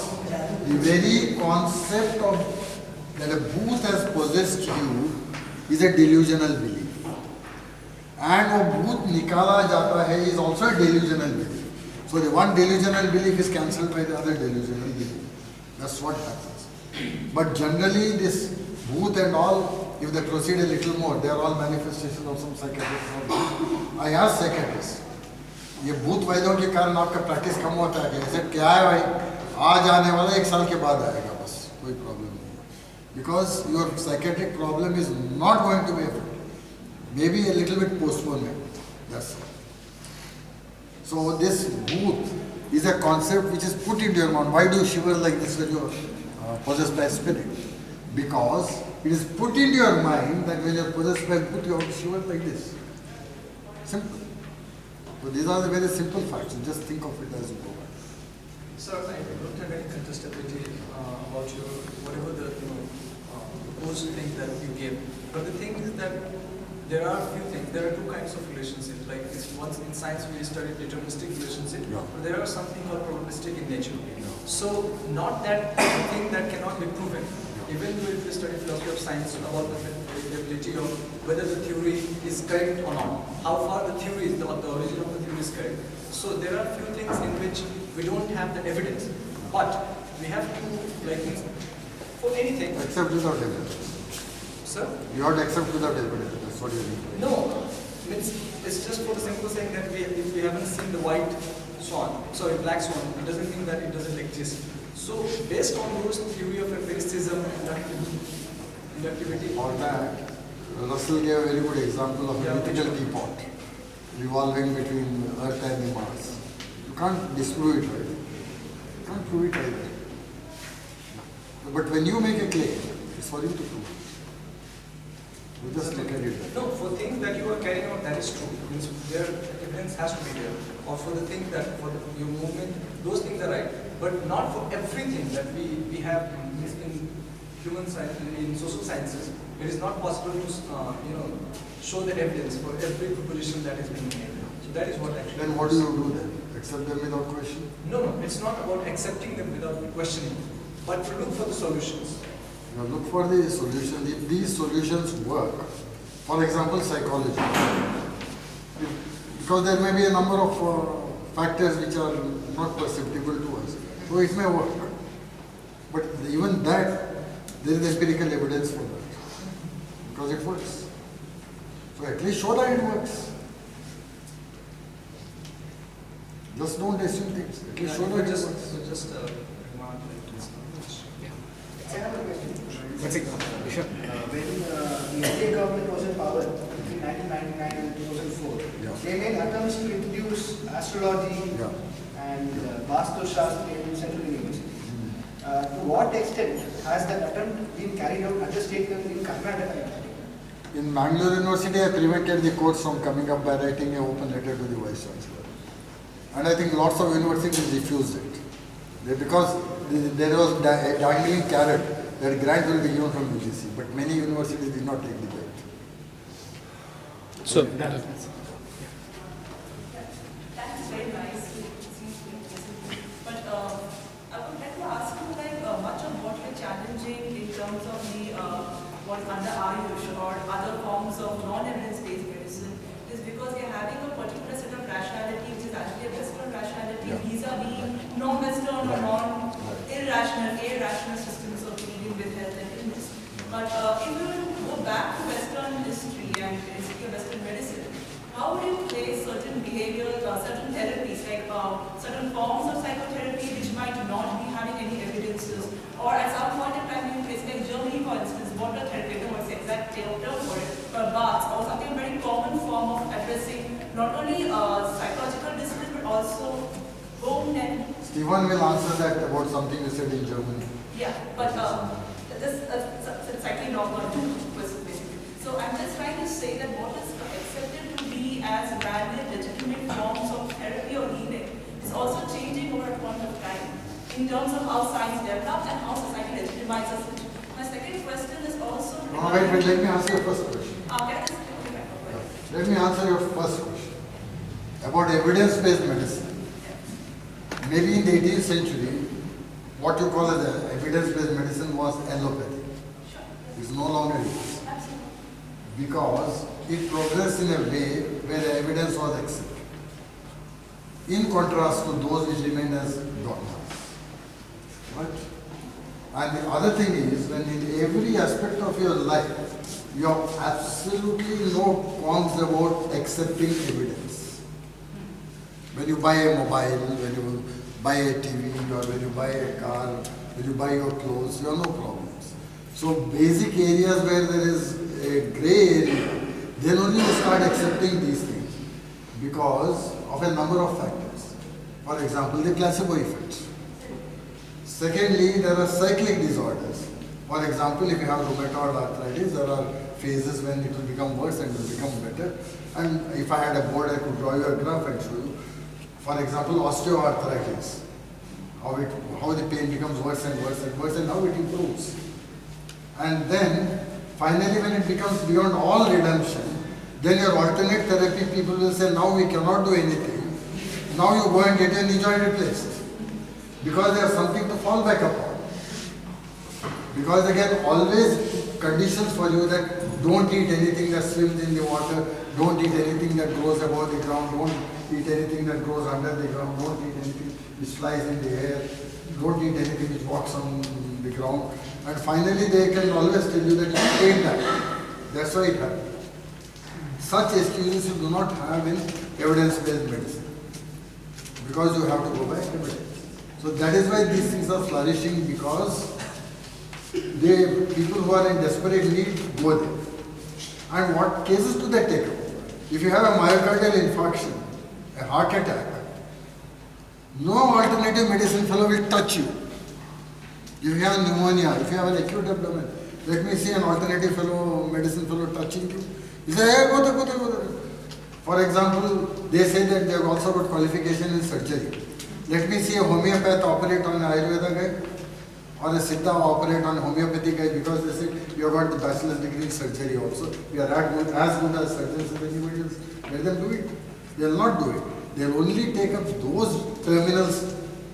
the very concept of that a bhoot has possessed you is a delusional belief, and वो भूत निकाला जाता है is also a delusional belief. So the one delusional belief is cancelled by the other delusional belief. That's what happens. But generally this bhoot and all, if they proceed a little more, they are all manifestations of some psychiatrist. I asked psychiatrists, ये भूत वैद्यों के कारण आपका practice कम होता है? ऐसे क्या है भाई, आज आने वाला 1 साल के बाद आएगा, बस कोई प्रॉब्लम नहीं. Because your psychiatric problem is not going to be affected. Maybe a little bit postponement. That's all. So this bhoot is a concept which is put into your mind. Why do you shiver like this when you are possessed by a spirit? Because it is put into your mind that when you are possessed by a bhoot, you have to shiver like this. Simple. So these are the very simple facts. You just think of it as you go by. Sir, I don't have any contestability about your whatever the proposed thing that you gave. But the thing is that there are a few things. There are two kinds of relationships. Like once in science we studied deterministic relationship, but there are something called probabilistic in nature. So not that thing that cannot be proven. Even though if you study philosophy of science about the ability of whether the theory is correct or not, how far the theory is, the origin of the theory is correct. So there are few things in which we don't have the evidence, but we have to, like, for anything. Accept without evidence. Sir? You have to accept without evidence. That's what you mean. No, means it's just for the simple saying that if we haven't seen the white swan, sorry, black swan, it doesn't mean that it doesn't exist. So based on those theory of empiricism and inductivity. For that, Russell gave a very good example of a mythical teapot revolving between Earth and Mars. You can't disprove it, right? You can't prove it either. But when you make a claim, it's for you to prove. You just look at it. No, for things that you are carrying out, that is true. Means there evidence has to be there. Or for the things that for your movement, those things are right. But not for everything that we have in human science, in social sciences. It is not possible to show the evidence for every proposition that is being made. So that is what actually. Then what do you do then? Accept them without question? No, it's not about accepting them without questioning, but to look for the solutions. You look for the solution. If these solutions work, for example, psychology, because there may be a number of factors which are not perceptible to us, so it may work. But even that, there is empirical evidence for that, because it works. So at least show that it works. Just don't assume things. At least show that it works. Just remark like this. I have a question. Sure. When the Indian government was in power between 1999 and 2004, Yeah. they made attempts to introduce astrology Yeah. and Vastu Shastra in Central University. To what extent has that attempt been carried out at the state level in Karnataka? In Mangalore University, I prevented the course from coming up by writing an open letter to the Vice Chancellor. And I think lots of universities refused it. Because there was a dangling carrot that grant will be given from UGC, but many universities did not take the grant. So, That is very nice. It seems very interesting. But I would like to ask you, like, much of what you're challenging in terms of the what's under Ayush or other forms of non-evidence-based medicine is because they're having a particular set of rationality, which is actually a Western rationality, Yeah. vis-a-vis non-Western or irrational systems of dealing with health and illness. But if you were to go back to Western history and basically Western medicine, how would you place certain behavioral, certain therapies, like certain forms of psychotherapy which might not be having any evidences, or at some point in time you place, like Germany for instance, water therapy, I don't know what's the exact term for it, or baths, or something very common form of addressing not only psychological distress but also home and Stephen will answer that about something you said in Germany. yeah, but it's slightly not one two questions basically. So I'm just trying to say that what is accepted to be as valid, legitimate forms of therapy or healing is also changing over a point of time in terms of how science develops and how society legitimizes it. My second question is also. No, wait, let me answer your first question. Can I just okay, right. Let me answer your first question about evidence-based medicine. Maybe in the 18th century, what you call as evidence-based medicine was allopathy. It's no longer is. Because it progressed in a way where the evidence was accepted. In contrast to those which remained as dogmas. Right? And the other thing is, when in every aspect of your life, you have absolutely no qualms about accepting evidence. When you buy a mobile, when you buy a TV, or when you buy a car, when you buy your clothes, you have no problems. So basic areas where there is a gray area, then only you start accepting these things because of a number of factors. For example, the placebo effect. Secondly, there are cyclic disorders. For example, if you have rheumatoid arthritis, there are phases when it will become worse and it will become better. And if I had a board, I could draw you a graph and show you. For example, osteoarthritis, how the pain becomes worse and worse and worse and how it improves. And then, finally, when it becomes beyond all redemption, then your alternate therapy people will say, now we cannot do anything. Now you go and get your knee joint replaced. Because they have something to fall back upon. Because they get always conditions for you that don't eat anything that swims in the water, don't eat anything that grows above the ground, don't eat anything that grows under the ground, don't eat anything which flies in the air, don't eat anything which walks on the ground. And finally they can always tell you that you ate that. That's why it happened. Such excuses you do not have in evidence-based medicine. Because you have to go by evidence. So that is why these things are flourishing, because people who are in desperate need go there. And what cases do they take up? If you have a myocardial infarction, a heart attack, no alternative medicine fellow will touch you. If you have pneumonia, if you have an acute abdomen, Let me see an alternative fellow, medicine fellow touching you. You say, hey, go there. For example, they say that they have also got qualification in surgery. Let me see a homeopath operate on an Ayurveda guy or a Siddha operate on a homeopathy guy because they say you have got the bachelor's degree in surgery also. We are as good as surgeons as anybody else. Let them do it. They will not do it. They will only take up those terminal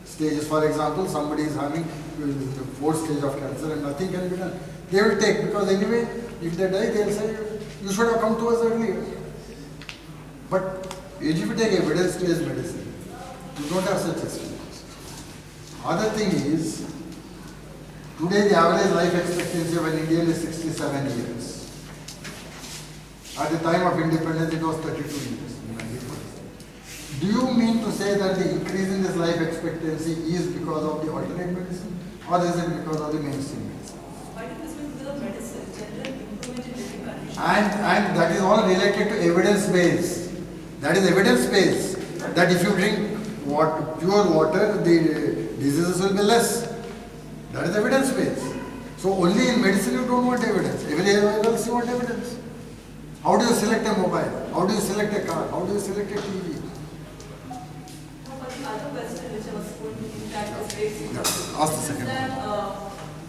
stages. For example, somebody is having the 4th stage of cancer and nothing can be done. They will take because anyway, if they die, they will say, you should have come to us earlier. But if you take evidence-based medicine, you don't have such experience. Other thing is, today the average life expectancy of an Indian is 67 years. At the time of independence, it was 32 years. Do you mean to say that the increase in this life expectancy is because of the alternate medicine or is it because of the mainstream medicine? But it is because of medicine, general improvement in living conditions. And that is all related to evidence-based. That is evidence-based. That if you drink pure water, the diseases will be less. That is evidence-based. So only in medicine you don't want evidence. Everywhere else you want evidence. How do you select a mobile? How do you select a car? How do you select a TV? The other question which I was going to that was raised Ask the second that,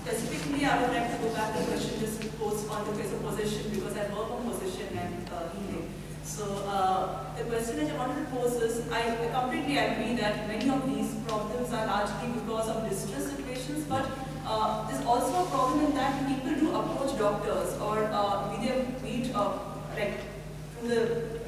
specifically, I would like to go back to the question just posed on the case of possession because I work on possession and healing. So the question that I wanted to pose is, I completely agree that many of these problems are largely because of distress situations, but there's also a problem in that people do approach doctors or be they meet like from the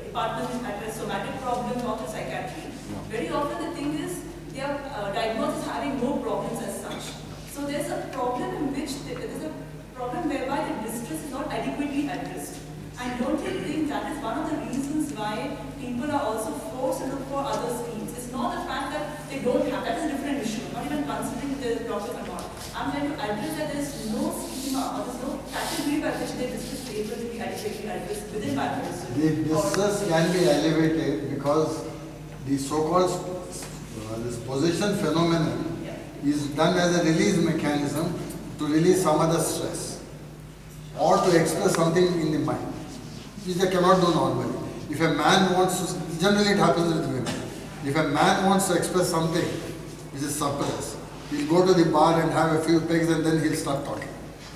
department that address somatic problems or to psychiatry. Very often the thing is they are diagnosed as having no problems as such. So there's a problem in which there's a problem whereby the distress is not adequately addressed. And don't you think that is one of the reasons why people are also forced to look for other schemes? It's not the fact that they don't have, that is a different issue. I'm not even considering the doctor or not. I'm trying to address that there's no schema or there's no category by which the distress is able to be adequately addressed within biomedicine. The distress can be elevated because the so-called this possession phenomenon is done as a release mechanism to release some other stress or to express something in the mind, which they cannot do normally. If a man wants to, generally it happens with women, if a man wants to express something which is suppressed, he'll go to the bar and have a few pegs and then he'll start talking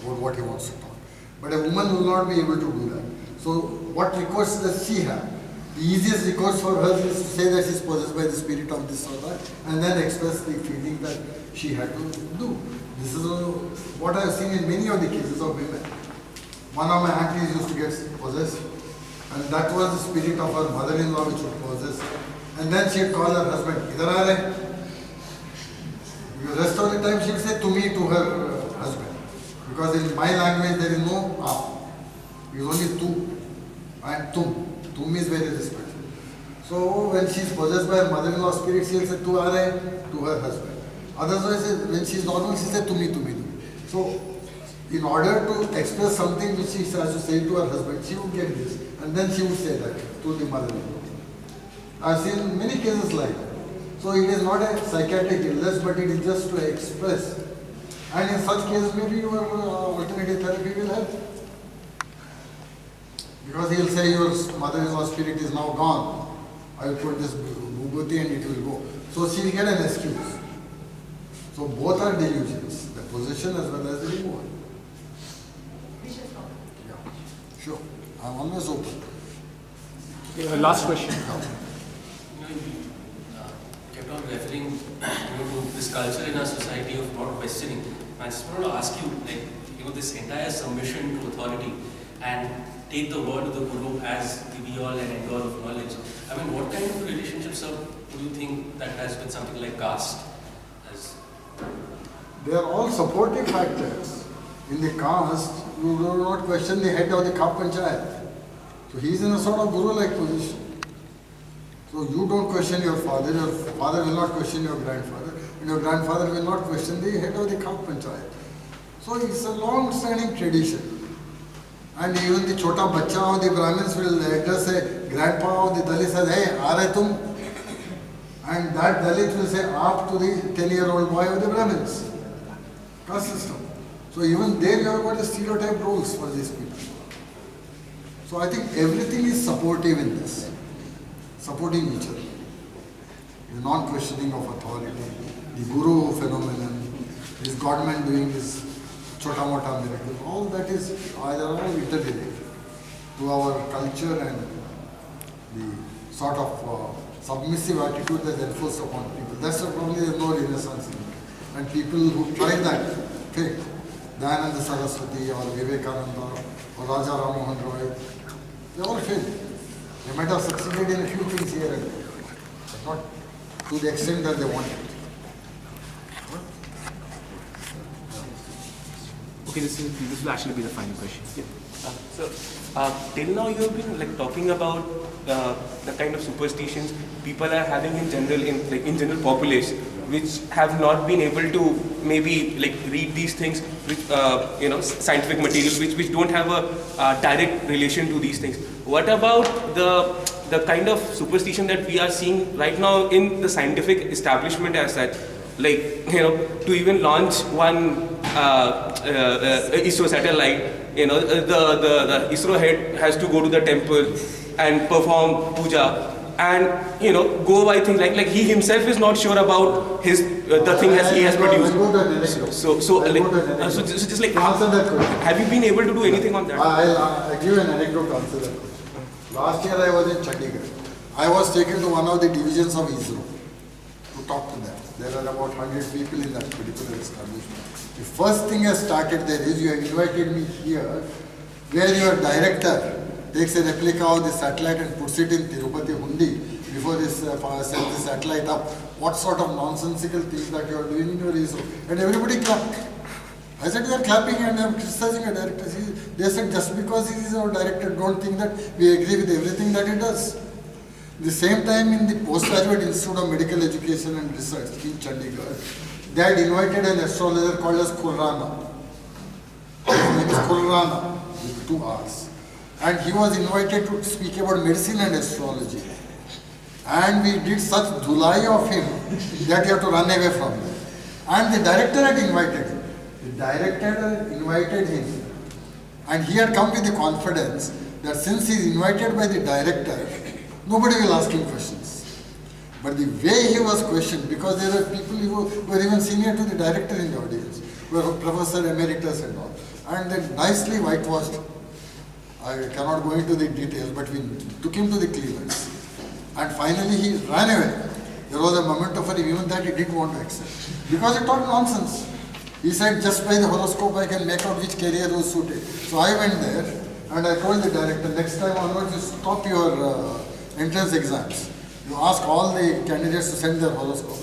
about what he wants to talk. But a woman will not be able to do that. So what recourse does she have? The easiest recourse for her is to say that she is possessed by the spirit of this or that and then express the feeling that she had to do. This is what I have seen in many of the cases of women. One of my aunties used to get possessed and that was the spirit of her mother-in-law which would possess her. And then she would call her husband, "Idhar aa rahe?" The rest of the time she would say "Tumi" to her husband. Because in my language there is no "aap." It is only "tu" and "tum." "Tum" is very respectful. So when she is possessed by her mother-in-law spirit, she will say "Tu aa rahe" to her husband. Otherwise, when she is normal, she says "Tumi, tumi, tumi." So in order to express something which she has to say to her husband, she would get this. And then she would say that to the mother-in-law. I have seen many cases like that. So it is not a psychiatric illness, but it is just to express. And in such cases, maybe your alternative therapy will help. Because he will say your mother-in-law spirit is now gone. I will put this bhubuti and it will go. So she will get an excuse. So both are delusions, the possession as well as the removal. Yeah, sure. I'm always open. Last question. Kept on referring to this culture in our society of not questioning. I just wanted to ask you, this entire submission to authority and take the word of the Guru as the be-all and end-all of knowledge. I mean, what kind of relationships do you think that has with something like caste? They are all supportive factors. In the caste, you do not question the head of the Khap Panchayat. So he is in a sort of guru-like position. So you don't question your father will not question your grandfather, and your grandfather will not question the head of the Khap Panchayat. So it's a long-standing tradition. And even the chota bacha of the Brahmins will address a grandpa of the Dalit says, "Hey, aa rahe tum?" And that Dalit will say "aap" to the 10-year-old boy of the Brahmins. Caste system. So even there you have got the stereotype roles for these people. So I think everything is supportive in this, supporting each other. The non-questioning of authority, the guru phenomenon, this government doing this chota-mota miracle, all that is either all interrelated to our culture and the sort of submissive attitude that's enforced upon people. That's why probably there's no renaissance in it. And people who try that failed. Dayananda Saraswati or Vivekananda or Raja Ram Mohan Roy, they all failed. They might have succeeded in a few things here and there, but not to the extent that they wanted. Okay, this will actually be the final question. Yeah. Till now you have been like talking about the kind of superstitions people are having in general, in general population, which have not been able to maybe like read these things, which scientific materials, which don't have a direct relation to these things. What about the kind of superstition that we are seeing right now in the scientific establishment as such? Like, to even launch one ISRO satellite, the ISRO head has to go to the temple and perform puja and, go by things like he himself is not sure about his, the thing he has produced. So just like, answer that question. Have you been able to do anything on that? I'll give you an anecdote to answer that question. Last year I was in Chandigarh. I was taken to one of the divisions of ISRO to talk to them. There are about 100 people in that particular establishment. The first thing I started there is you have invited me here where your director takes a replica of the satellite and puts it in Tirupati Hundi before they send the satellite up. What sort of nonsensical things that you are doing in your ISRO? And everybody clapped. I said, you are clapping and I am criticizing a director. They said, just because he is our director, don't think that we agree with everything that he does. The same time in the Postgraduate Institute of Medical Education and Research in Chandigarh, they had invited an astrologer called as Khurrana. His name is Khurrana with 2 R's. And he was invited to speak about medicine and astrology. And we did such dhulai of him that he had to run away from them. And the director had invited him. The director had invited him. And he had come with the confidence that since he is invited by the director, nobody will ask him questions. But the way he was questioned, because there were people who were even senior to the director in the audience, were Professor Emeritus and all, and then nicely whitewashed. I cannot go into the details, but we took him to the clearance. And finally he ran away. There was a moment for him even that he didn't want to accept. Because he talked nonsense. He said, just by the horoscope I can make out which career was suited. So I went there and I told the director, next time onwards you stop your entrance exams. You ask all the candidates to send their horoscope.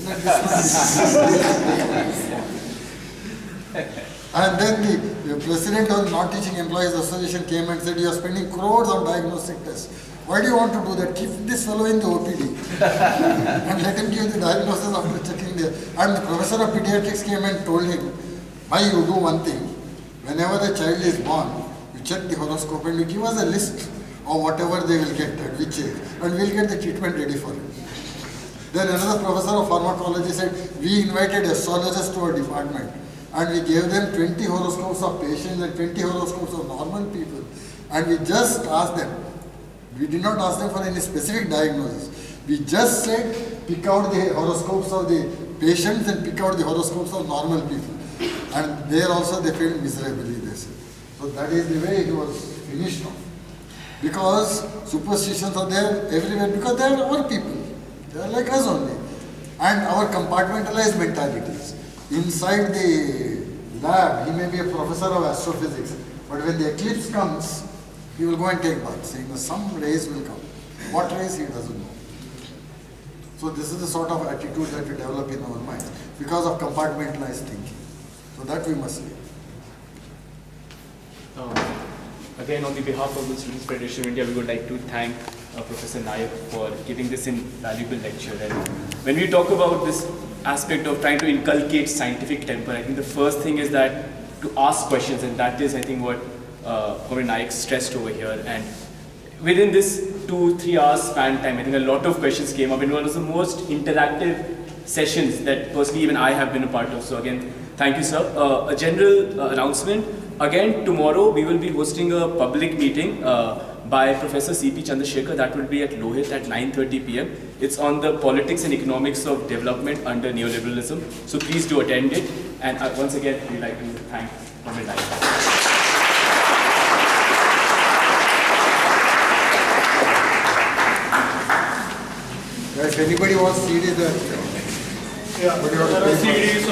And then the president of the Non-Teaching Employees Association came and said, you are spending crores on diagnostic tests. Why do you want to do that? Keep this fellow in the OPD and let him give the diagnosis after checking there. And the professor of pediatrics came and told him, why you do one thing, whenever a child is born, you check the horoscope and you give us a list of whatever they will get at which age, and we'll get the treatment ready for him. Then another professor of pharmacology said, we invited astrologers to our department and we gave them 20 horoscopes of patients and 20 horoscopes of normal people, and we just asked them, we did not ask them for any specific diagnosis. We just said, pick out the horoscopes of the patients and pick out the horoscopes of normal people. And there also they failed miserably, they said. So that is the way it was finished off. Because superstitions are there everywhere, because they are our people. They are like us only. And our compartmentalized mentalities. Inside the lab, he may be a professor of astrophysics, but when the eclipse comes, he will go and take bath, saying that some rays will come. What rays, he doesn't know. So this is the sort of attitude that we develop in our minds because of compartmentalized thinking. So that we must leave. Again, on the behalf of the Students Federation of India, we would like to thank Professor Nayak for giving this invaluable lecture. And when we talk about this aspect of trying to inculcate scientific temper, I think the first thing is that to ask questions, and that is, I think, what Professor Nayak stressed over here. And within this 2-3 hours span time, I think a lot of questions came up, and it was the most interactive sessions that personally even I have been a part of. So again, thank you, sir. A general announcement. Again, tomorrow we will be hosting a public meeting by Professor C.P. Chandrasekhar. That will be at Lohit at 9:30 p.m. It's on the politics and economics of development under neoliberalism. So please do attend it. And once again, we'd like to thank Mohammed Naik. If anybody wants CD, then Yeah, there are CDs.